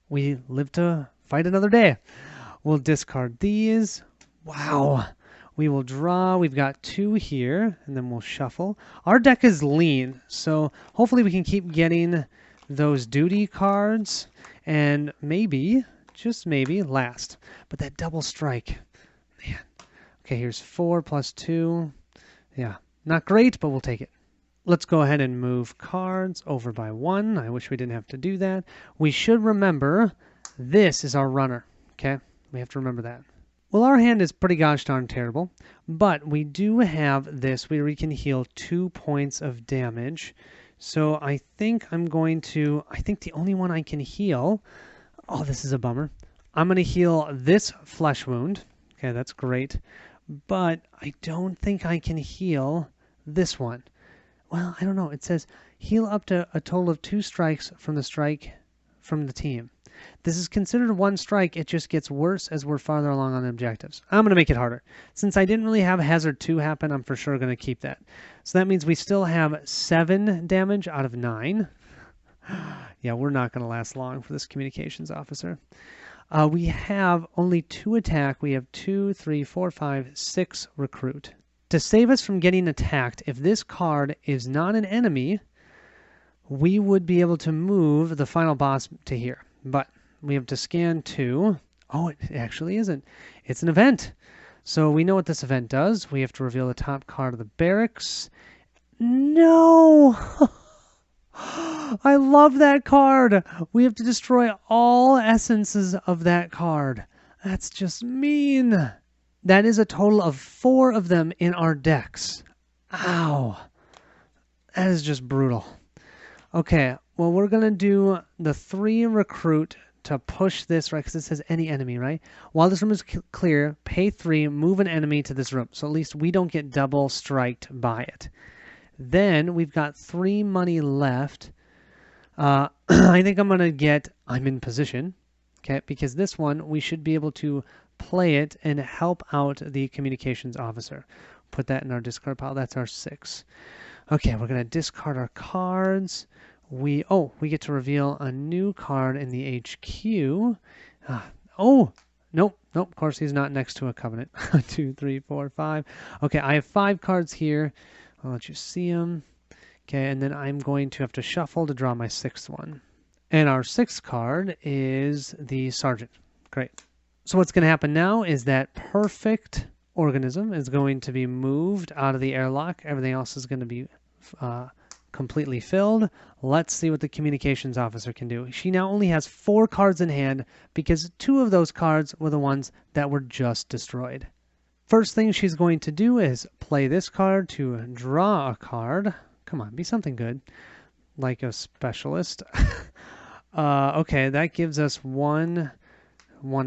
We live to fight another day. We'll discard these. Wow. We will draw. We've got 2 here, and then we'll shuffle. Our deck is lean, so hopefully we can keep getting those duty cards, and maybe, just maybe, last. But that double strike, man. Okay, here's 4 plus 2. Yeah, not great, but we'll take it. Let's go ahead and move cards over by 1. I wish we didn't have to do that. We should remember this is our runner, okay? We have to remember that. Well, our hand is pretty gosh darn terrible, but we do have this where we can heal 2 points of damage. So I think the only one I can heal, oh, this is a bummer. I'm going to heal this flesh wound. Okay, that's great. But I don't think I can heal this one. Well, I don't know. It says heal up to a total of 2 strikes from the team. This is considered 1 strike. It just gets worse as we're farther along on the objectives. I'm going to make it harder. Since I didn't really have Hazard 2 happen, I'm for sure going to keep that. So that means we still have 7 damage out of 9. Yeah, we're not going to last long for this communications officer. We have only 2 attack. We have 2, 3, 4, 5, 6 recruit. To save us from getting attacked, if this card is not an enemy, we would be able to move the final boss to here. But we have to scan 2. Oh, it actually isn't. It's an event. So we know what this event does. We have to reveal the top card of the barracks. No! I love that card. We have to destroy all essences of that card. That's just mean. That is a total of 4 of them in our decks. Ow. That is just brutal. Okay, well, we're going to do the 3 recruit to push this, right? Because it says any enemy, right? While this room is clear, pay 3, move an enemy to this room. So at least we don't get double striked by it. Then we've got 3 money left. I think I'm going to get I'm in position, okay? Because this one, we should be able to play it and help out the communications officer. Put that in our discard pile. That's our 6. Okay, we're going to discard our cards. We get to reveal a new card in the HQ. Nope. Of course, he's not next to a covenant. 2, 3, 4, 5. Okay, I have 5 cards here. I'll let you see them. Okay, and then I'm going to have to shuffle to draw my 6th one. And our 6th card is the Sergeant. Great. So what's going to happen now is that perfect organism is going to be moved out of the airlock. Everything else is going to be completely filled. Let's see what the communications officer can do. She now only has 4 cards in hand because 2 of those cards were the ones that were just destroyed. First thing she's going to do is play this card to draw a card. Come on, be something good. Like a specialist. Okay, that gives us 1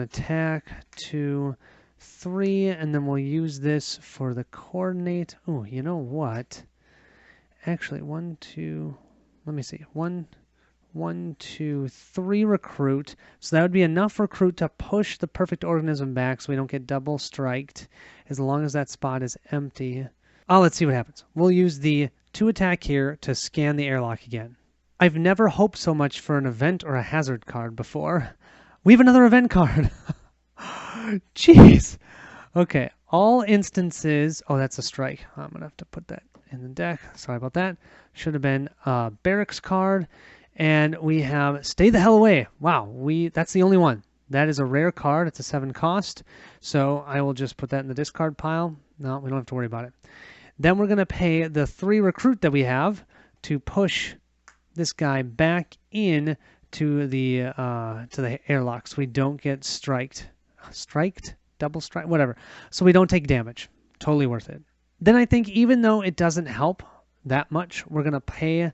attack, 2, 3, and then we'll use this for the coordinate. Oh, you know what? Actually, 1, 2, let me see. 1, 2, 3 recruit. So that would be enough recruit to push the perfect organism back so we don't get double striked as long as that spot is empty. Let's see what happens. We'll use the 2 attack here to scan the airlock again. I've never hoped so much for an event or a hazard card before. We have another event card. Jeez. Okay, all instances. Oh, that's a strike. I'm going to have to put that in the deck. Sorry about that. Should have been a barracks card. And we have Stay the Hell Away. Wow, that's the only one. That is a rare card. It's a 7 cost. So I will just put that in the discard pile. No, we don't have to worry about it. Then we're going to pay the 3 recruit that we have to push this guy back in to the airlock so we don't get striked. Double strike, whatever. So we don't take damage. Totally worth it. Then I think even though it doesn't help that much, we're going to play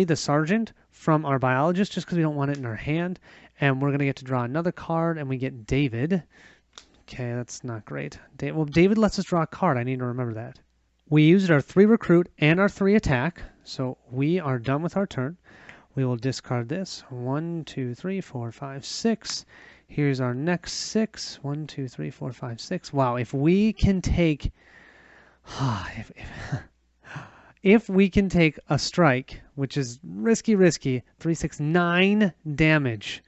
the Sergeant from our biologist just because we don't want it in our hand. And we're going to get to draw another card, and we get David. Okay, that's not great. Well, David lets us draw a card. I need to remember that. We used our 3 recruit and our 3 attack, so we are done with our turn. We will discard this. 1, 2, 3, 4, 5, 6. Here's our next 6. 1, 2, 3, 4, 5, 6. Wow, if we can take... if we can take a strike, which is risky, 3, 6, 9 damage.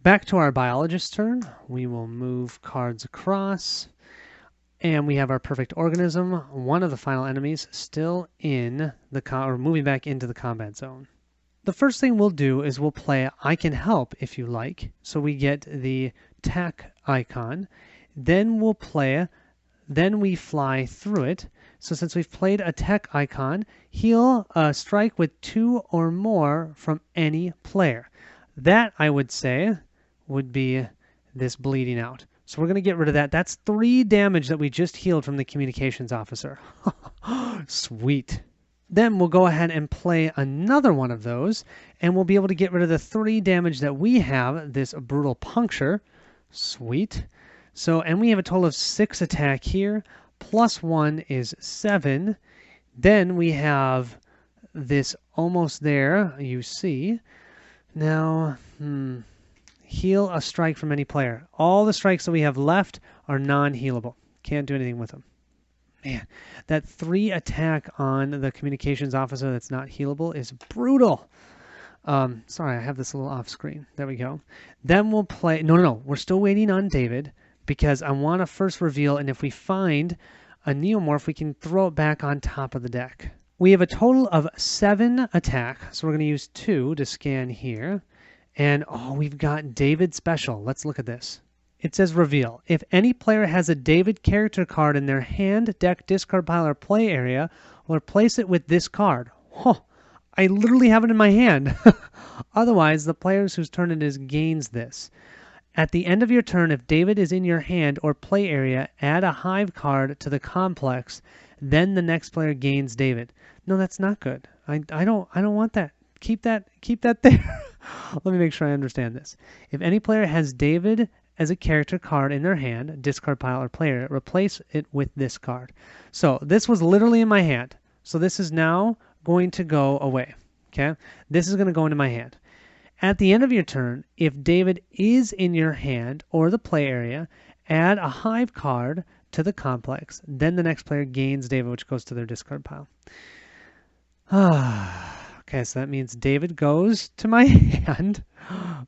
Back to our biologist's turn. We will move cards across. And we have our perfect organism, one of the final enemies, still in the moving back into the combat zone. The first thing we'll do is we'll play I Can Help if you like. So we get the tack icon. Then we'll play, then we fly through it. So since we've played a tech icon, heal a strike with 2 or more from any player. That, I would say, would be this bleeding out. So we're going to get rid of that. That's 3 damage that we just healed from the communications officer. Sweet. Then we'll go ahead and play another one of those, and we'll be able to get rid of the 3 damage that we have, this brutal puncture. Sweet. So, and we have a total of 6 attack here. Plus 1 is 7. Then we have this almost there, you see. Now, heal a strike from any player. All the strikes that we have left are non-healable. Can't do anything with them. Man, that 3 attack on the communications officer that's not healable is brutal. Sorry, I have this a little off screen. There we go. Then we'll play... No. We're still waiting on David because I want to first reveal, and if we find a neomorph, we can throw it back on top of the deck. We have a total of 7 attack, so we're going to use 2 to scan here. And, we've got David Special. Let's look at this. It says reveal. If any player has a David character card in their hand, deck, discard pile, or play area, or replace it with this card. I literally have it in my hand. Otherwise, the players whose turn it is gains this. At the end of your turn, if David is in your hand or play area, add a hive card to the complex. Then the next player gains David. No, that's not good. I don't want that. Keep that there. Let me make sure I understand this. If any player has David as a character card in their hand, discard pile or player, replace it with this card. So this was literally in my hand. So this is now going to go away. Okay? This is going to go into my hand. At the end of your turn, if David is in your hand or the play area, add a hive card to the complex. Then the next player gains David, which goes to their discard pile. Okay, so that means David goes to my hand.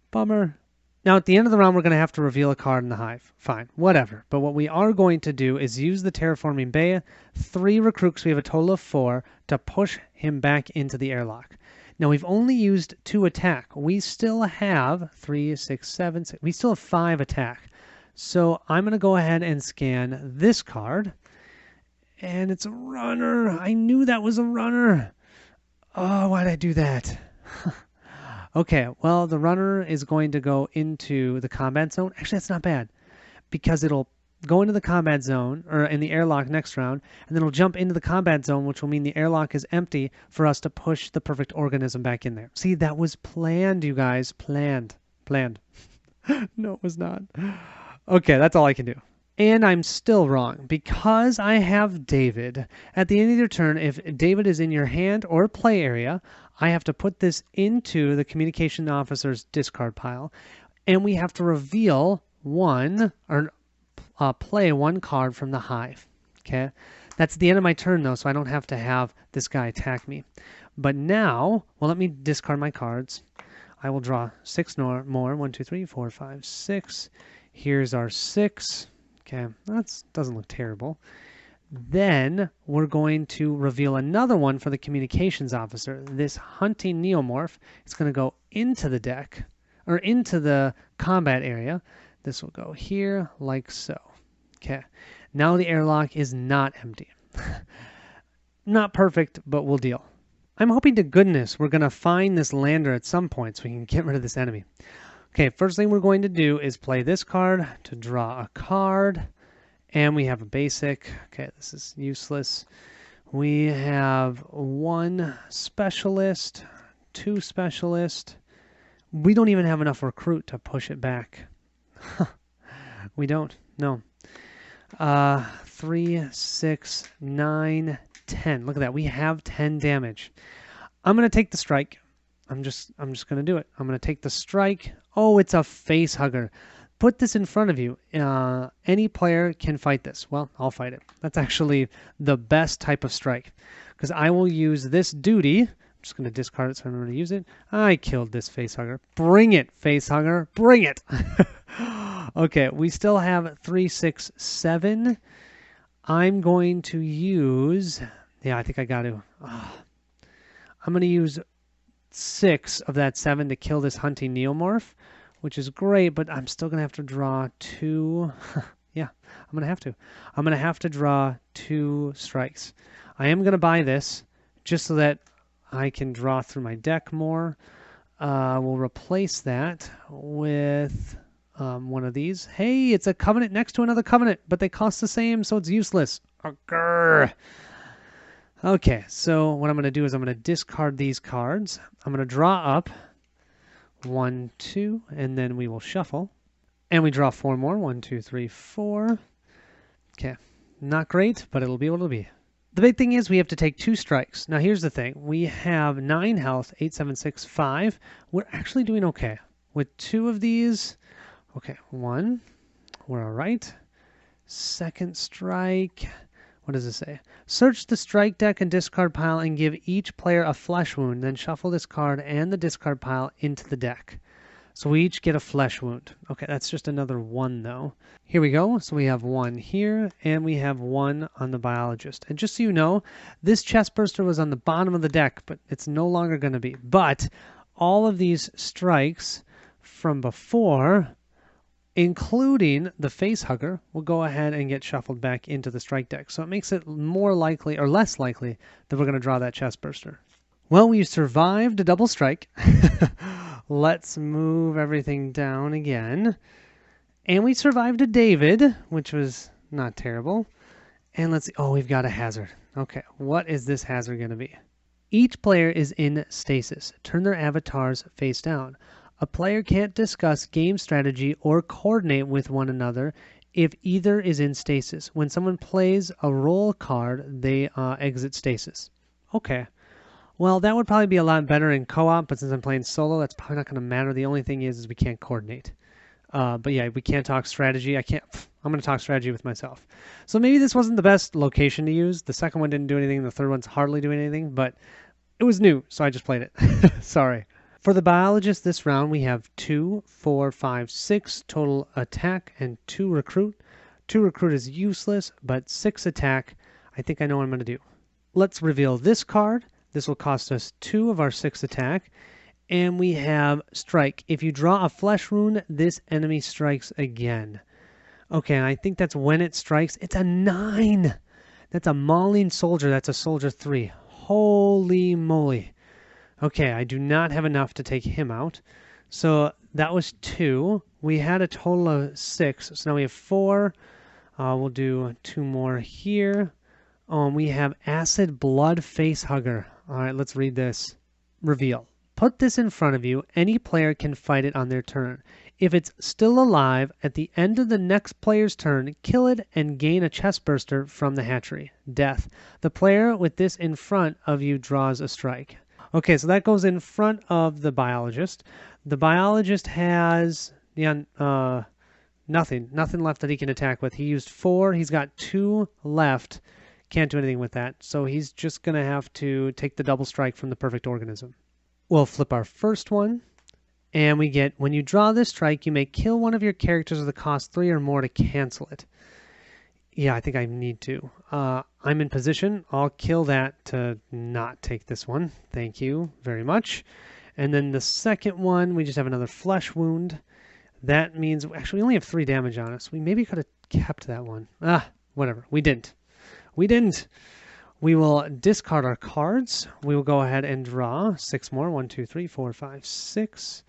Bummer. Now, at the end of the round, we're going to have to reveal a card in the hive. Fine, whatever. But what we are going to do is use the Terraforming Bay, 3 recruits, we have a total of 4, to push him back into the airlock. Now, we've only used 2 attack. We still have 3, 6, 7, 6. We still have 5 attack. So I'm going to go ahead and scan this card. And it's a runner. I knew that was a runner. Oh, why did I do that? Okay, well, the runner is going to go into the combat zone. Actually, that's not bad, because it'll go into the combat zone, or in the airlock next round, and then it'll jump into the combat zone, which will mean the airlock is empty for us to push the perfect organism back in there. See, that was planned, you guys. Planned. No, it was not. Okay, that's all I can do. And I'm still wrong, because I have David. At the end of your turn, if David is in your hand or play area, I have to put this into the communication officer's discard pile, and we have to reveal one, or play one card from the hive. Okay, that's the end of my turn, though, so I don't have to have this guy attack me. But now, well, let me discard my cards. I will draw 6 more. 1, 2, 3, 4, 5, 6. Here's our 6. Okay, that doesn't look terrible. Then we're going to reveal another one for the communications officer. This hunting neomorph is going to go into the deck, or into the combat area. This will go here like so. Okay, now the airlock is not empty. Not perfect, but we'll deal. I'm hoping to goodness we're going to find this lander at some point so we can get rid of this enemy. Okay, first thing we're going to do is play this card to draw a card. And we have a basic. Okay, this is useless. We have 1 specialist, 2 specialist. We don't even have enough recruit to push it back. We don't. No. 3, 6, 9, 10. Look at that. We have 10 damage. I'm going to take the strike. I'm just going to do it. I'm going to take the strike. Oh, it's a face hugger. Put this in front of you. Any player can fight this. Well, I'll fight it. That's actually the best type of strike, because I will use this duty. I'm just going to discard it so I'm going to use it. I killed this face hugger. Bring it, face hugger. Bring it. Okay, we still have 3, 6, 7. I'm going to use... Yeah, I think I got to. I'm going to use 6 of that 7 to kill this hunting neomorph, which is great, but I'm still going to have to draw 2. Yeah, I'm going to have to. I'm going to have to draw 2 strikes. I am going to buy this just so that I can draw through my deck more. We'll replace that with one of these. Hey, it's a covenant next to another covenant, but they cost the same, so it's useless. Grr. Okay, so what I'm going to do is I'm going to discard these cards. I'm going to draw up 1, 2, and then we will shuffle. And we draw 4 more. 1, 2, 3, 4. Okay, not great, but it'll be what it'll be. The big thing is we have to take 2 strikes. Now here's the thing. We have 9 health, 8, 7, 6, 5. We're actually doing okay. With 2 of these, okay, 1, we're all right. Second strike. What does it say? Search the strike deck and discard pile and give each player a flesh wound. Then shuffle this card and the discard pile into the deck. So we each get a flesh wound. Okay, that's just another 1 though. Here we go. So we have 1 here and we have 1 on the biologist. And just so you know, this chest burster was on the bottom of the deck, but it's no longer going to be. But all of these strikes from before, including the face hugger, will go ahead and get shuffled back into the strike deck. So it makes it more likely, or less likely, that we're going to draw that chest burster. Well, we survived a double strike. Let's move everything down again. And we survived a David, which was not terrible. And let's see. Oh, we've got a hazard. Okay, what is this hazard going to be? Each player is in stasis. Turn their avatars face down. A player can't discuss game strategy or coordinate with one another if either is in stasis. When someone plays a roll card, they exit stasis. Okay. Well, that would probably be a lot better in co-op, but since I'm playing solo, that's probably not going to matter. The only thing is we can't coordinate. But yeah, we can't talk strategy. I'm going to talk strategy with myself. So maybe this wasn't the best location to use. The second one didn't do anything. The third one's hardly doing anything, but it was new, so I just played it. Sorry. For the biologist this round, we have 2, 4, 5, 6 total attack and 2 recruit. 2 recruit is useless, but 6 attack. I think I know what I'm going to do. Let's reveal this card. This will cost us 2 of our 6 attack. And we have strike. If you draw a flesh wound, this enemy strikes again. Okay, and I think that's when it strikes. It's a 9. That's a mauling soldier. That's a soldier 3. Holy moly. Okay, I do not have enough to take him out. So that was 2. We had a total of 6. So now we have 4. We'll do 2 more here. We have acid blood face hugger. All right, let's read this. Reveal. Put this in front of you. Any player can fight it on their turn. If it's still alive, at the end of the next player's turn, kill it and gain a chest burster from the hatchery. Death. The player with this in front of you draws a strike. Okay, so that goes in front of the biologist. The biologist has nothing left that he can attack with. He used 4. He's got 2 left. Can't do anything with that. So he's just going to have to take the double strike from the perfect organism. We'll flip our first one, and we get, when you draw this strike, you may kill one of your characters with a cost 3 or more to cancel it. Yeah, I think I need to. I'm in position. I'll kill that to not take this one. Thank you very much. And then the second one, we just have another flesh wound. That means, actually, we only have 3 damage on us. We maybe could have kept that one. Whatever. We didn't. We will discard our cards. We will go ahead and draw 6 more. 1, 2, 3, 4, 5, 6.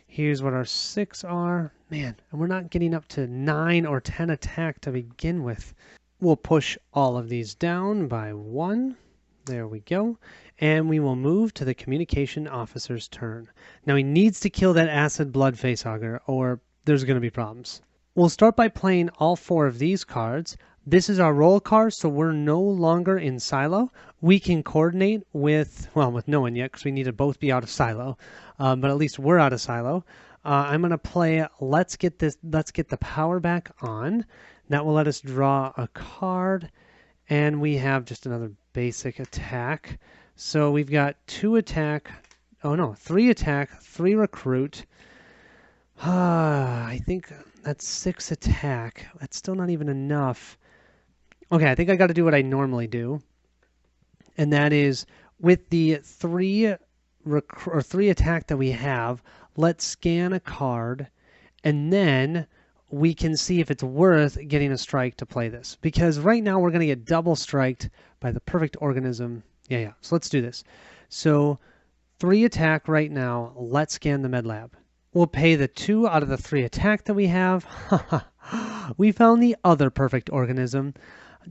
Here's what our 6 are. Man, and we're not getting up to 9 or 10 attack to begin with. We'll push all of these down by 1. There we go. And we will move to the communication officer's turn. Now he needs to kill that acid blood facehugger, or there's going to be problems. We'll start by playing all 4 of these cards. This is our roll card, so we're no longer in silo. We can coordinate with no one yet because we need to both be out of silo, but at least we're out of silo. I'm going to play let's get the power back on. That will let us draw a card, and we have just another basic attack. So we've got 2 attack, 3 attack, 3 recruit. I think that's 6 attack. That's still not even enough. Okay, I think I got to do what I normally do, and that is with the 3 attack that we have, let's scan a card, and then we can see if it's worth getting a strike to play this. Because right now we're going to get double striked by the perfect organism. Yeah. So let's do this. So 3 attack right now. Let's scan the med lab. We'll pay the 2 out of the 3 attack that we have. We found the other perfect organism.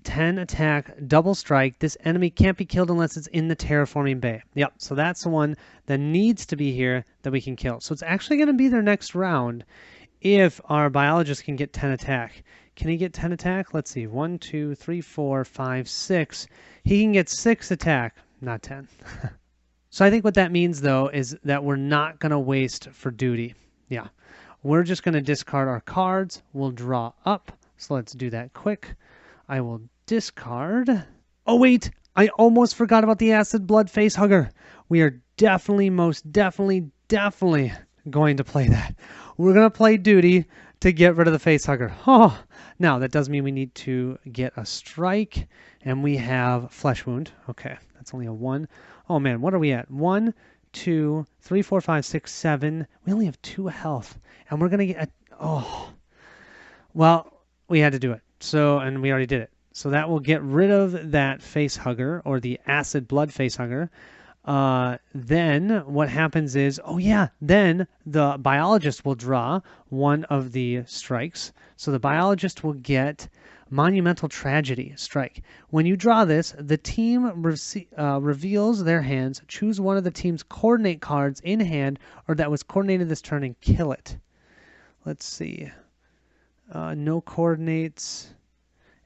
10 attack, double strike. This enemy can't be killed unless it's in the terraforming bay. Yep, so that's the one that needs to be here that we can kill. So it's actually going to be their next round if our biologist can get 10 attack. Can he get 10 attack? Let's see. 1, 2, 3, 4, 5, 6. He can get 6 attack, not 10. So I think what that means, though, is that we're not going to waste for duty. Yeah, we're just going to discard our cards. We'll draw up. So let's do that quick. I will discard. Oh, wait. I almost forgot about the acid blood face hugger. We are most definitely going to play that. We're going to play duty to get rid of the face hugger. Oh, now that does mean we need to get a strike, and we have flesh wound. Okay, that's only a 1. Oh, man, what are we at? 1, 2, 3, 4, 5, 6, 7. We only have 2 health, and we're going to get well, we had to do it. So, and we already did it. So that will get rid of that face hugger, or the acid blood face hugger. Then what happens is, oh yeah, then the biologist will draw one of the strikes. So the biologist will get Monumental Tragedy strike. When you draw this, the team reveals their hands. Choose one of the team's coordinate cards in hand or that was coordinated this turn and kill it. Let's see. No coordinates.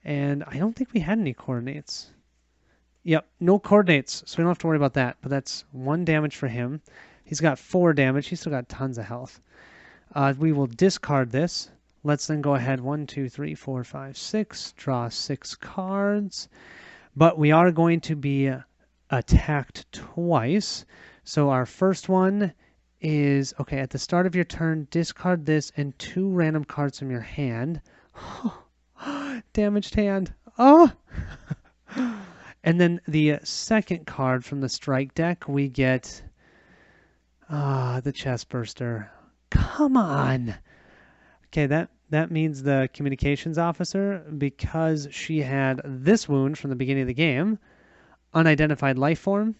And I don't think we had any coordinates. Yep, no coordinates, so we don't have to worry about that. But that's 1 damage for him. He's got 4 damage. He's still got tons of health. We will discard this. Let's then go ahead. 1, 2, 3, 4, 5, 6. Draw 6 cards. But we are going to be attacked twice. So our first one is, okay, at the start of your turn, discard this and 2 random cards from your hand. Damaged hand. Oh! And then the second card from the strike deck, we get the chest burster. Come on. Okay, that means the communications officer, because she had this wound from the beginning of the game, unidentified life form,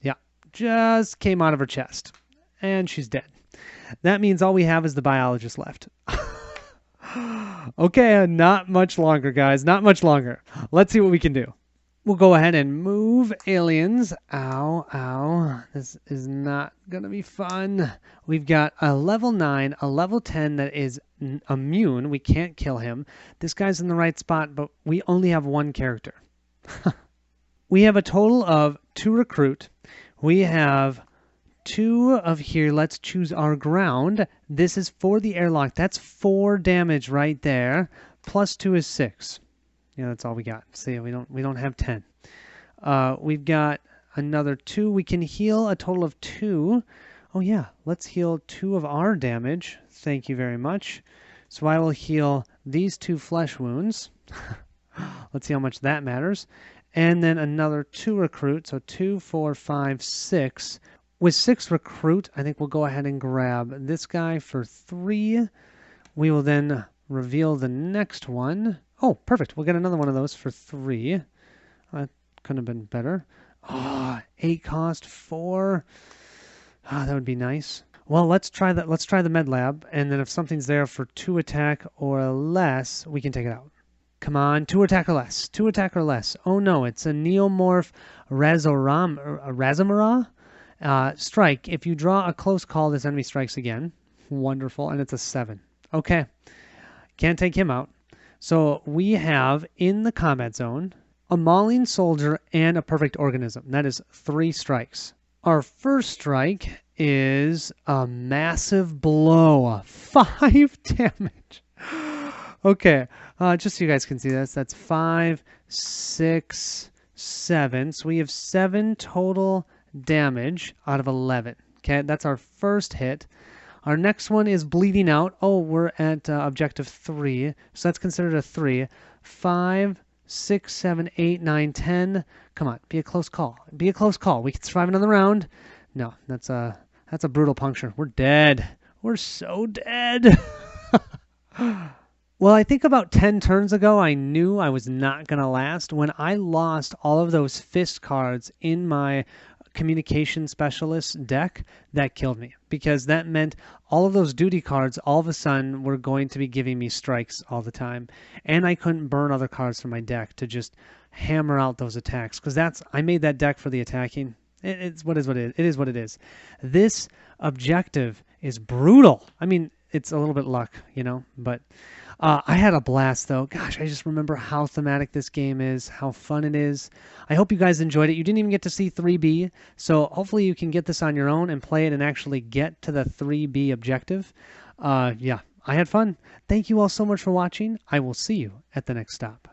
yeah, just came out of her chest. And she's dead. That means all we have is the biologist left. Okay, not much longer, guys. Not much longer. Let's see what we can do. We'll go ahead and move aliens. Ow, ow. This is not going to be fun. We've got a level 9, a level 10 that is immune. We can't kill him. This guy's in the right spot, but we only have 1 character. We have a total of 2 recruit. We have 2 of here. Let's choose our ground. This is for the airlock. That's 4 damage right there. Plus 2 is 6. Yeah, that's all we got. See, we don't have 10. We've got another 2. We can heal a total of 2. Oh yeah, let's heal 2 of our damage. Thank you very much. So I will heal these 2 flesh wounds. Let's see how much that matters. And then another 2 recruit. So 2, 4, 5, 6. With 6 recruit, I think we'll go ahead and grab this guy for 3. We will then reveal the next one. Oh, perfect. We'll get another one of those for 3. That couldn't have been better. 8 cost, 4. That would be nice. Well, let's try that. Let's try the med lab, and then if something's there for 2 attack or less, we can take it out. Come on, 2 attack or less. 2 attack or less. Oh no, it's a Neomorph Razamara. Strike. If you draw a close call, this enemy strikes again. Wonderful, and it's a 7. Okay, can't take him out. So we have in the combat zone a mauling soldier and a perfect organism. That is 3 strikes. Our first strike is a massive blow, 5 damage. Okay, just so you guys can see this, that's 5, 6, 7. So we have 7 total damage out of 11. Okay, that's our first hit. Our next one is bleeding out. Oh, we're at objective 3, so that's considered a 3. 5, 6, 7, 8, 9, 10. Come on, be a close call. Be a close call. We can survive another round. No, that's a brutal puncture. We're dead. We're so dead. Well, I think about 10 turns ago, I knew I was not going to last. When I lost all of those fist cards in my communication specialist deck, that killed me, because that meant all of those duty cards all of a sudden were going to be giving me strikes all the time, and I couldn't burn other cards from my deck to just hammer out those attacks, because I made that deck for the attacking. It is what it is. This objective is brutal. I mean, it's a little bit luck, but I had a blast, though. Gosh, I just remember how thematic this game is, how fun it is. I hope you guys enjoyed it. You didn't even get to see 3B, so hopefully you can get this on your own and play it and actually get to the 3B objective. Yeah, I had fun. Thank you all so much for watching. I will see you at the next stop.